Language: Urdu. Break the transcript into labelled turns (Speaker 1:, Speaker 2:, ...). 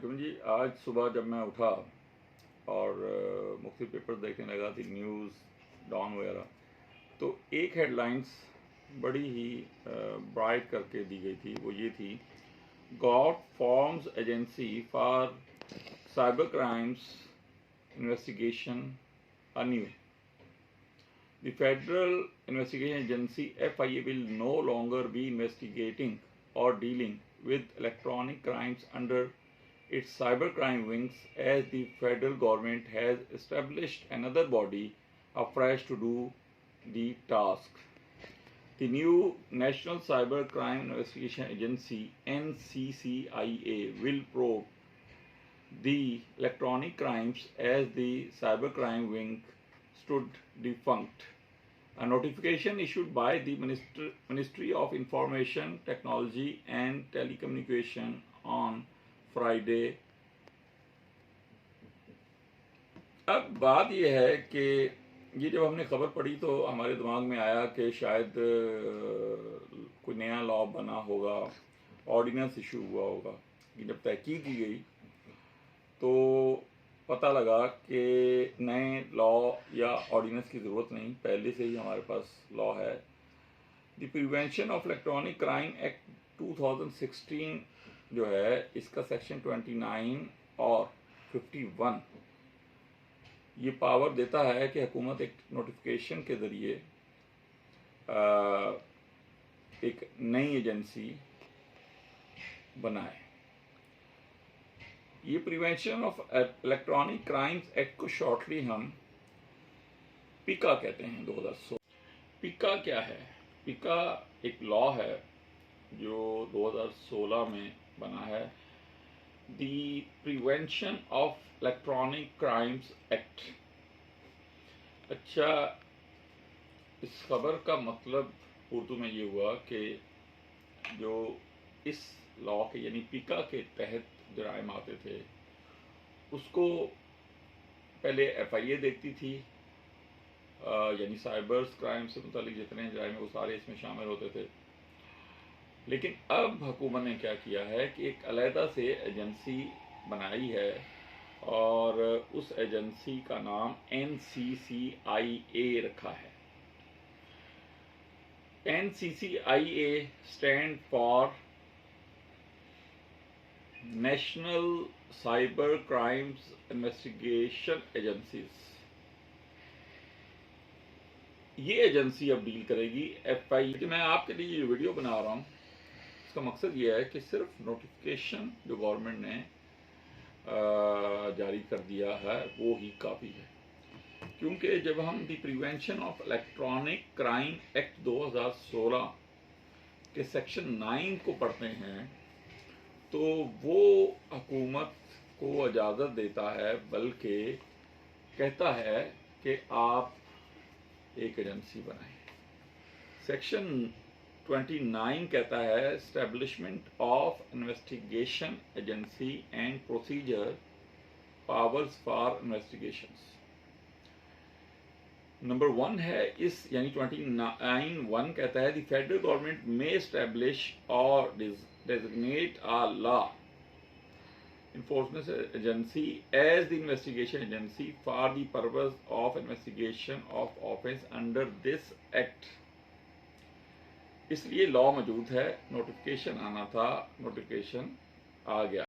Speaker 1: السلام جی. آج صبح جب میں اٹھا اور مختلف پیپر دیکھنے لگا تھی، نیوز ڈان وغیرہ، تو ایک ہیڈ لائنس بڑی ہی برائٹ کر کے دی گئی تھی. وہ یہ تھی: گاڈ فارمز agency for cyber crimes investigation انیو. The Federal Investigation Agency FIA will no longer be investigating or dealing with electronic crimes under its cybercrime wings, as the federal government has established another body afresh to do the task. The new National Cybercrime Investigation Agency NCCIA will probe the electronic crimes as the cybercrime wing stood defunct. A notification issued by the Ministry of Information Technology and Telecommunication on Friday. اب بات یہ ہے کہ یہ جب ہم نے خبر پڑھی تو ہمارے دماغ میں آیا کہ شاید کوئی نیا لا بنا ہوگا، آرڈیننس ایشو ہوا ہوگا. جب تحقیق کی گئی تو پتہ لگا کہ نئے لا یا آرڈیننس کی ضرورت نہیں، پہلے سے ہی ہمارے پاس لا ہے. The prevention of electronic crime act 2016 جو ہے، اس کا سیکشن 29 اور 51 یہ پاور دیتا ہے کہ حکومت ایک نوٹیفیکیشن کے ذریعے ایک نئی ایجنسی بنائے. یہ prevention of electronic crimes act کو شارٹلی ہم پیکا کہتے ہیں. 2016 پیکا کیا ہے؟ پیکا ایک لا ہے جو 2016 میں بنا ہے، the prevention of electronic crimes act. اچھا، اس خبر کا مطلب اردو میں یہ ہوا کہ جو اس لا کے یعنی پیکا کے تحت جرائم آتے تھے اس کو پہلے FIA دیکھتی تھی، یعنی سائبرز کرائم سے متعلق جتنے جرائم وہ سارے اس میں شامل ہوتے تھے. لیکن اب حکومت نے کیا کیا ہے کہ ایک علیحدہ سے ایجنسی بنائی ہے اور اس ایجنسی کا نام NCCIA رکھا ہے. NCCIA stand for national cyber crimes investigation agencies. یہ ایجنسی اب ڈیل کرے گی FIA. میں آپ کے لیے یہ ویڈیو بنا رہا ہوں، اس کا مقصد یہ ہے کہ صرف نوٹیفیکیشن جو گورنمنٹ نے جاری کر دیا ہے وہ ہی کافی ہے. کیونکہ جب ہم the prevention of electronic crime act 2016 کے سیکشن 9 کو پڑھتے ہیں تو وہ حکومت کو اجازت دیتا ہے، بلکہ کہتا ہے کہ آپ ایک ایجنسی بنائیں. سیکشن 29 کہتا ہے establishment of investigation agency and procedure powers for investigations. Number 1 ہے اس یعنی 29(1) کہتا ہے the federal government may establish or designate a law enforcement agency as the investigation agency for the purpose of investigation of offence under this act. اس لیے لا موجود ہے، نوٹیفیکیشن آنا تھا، نوٹیفیکیشن آ گیا.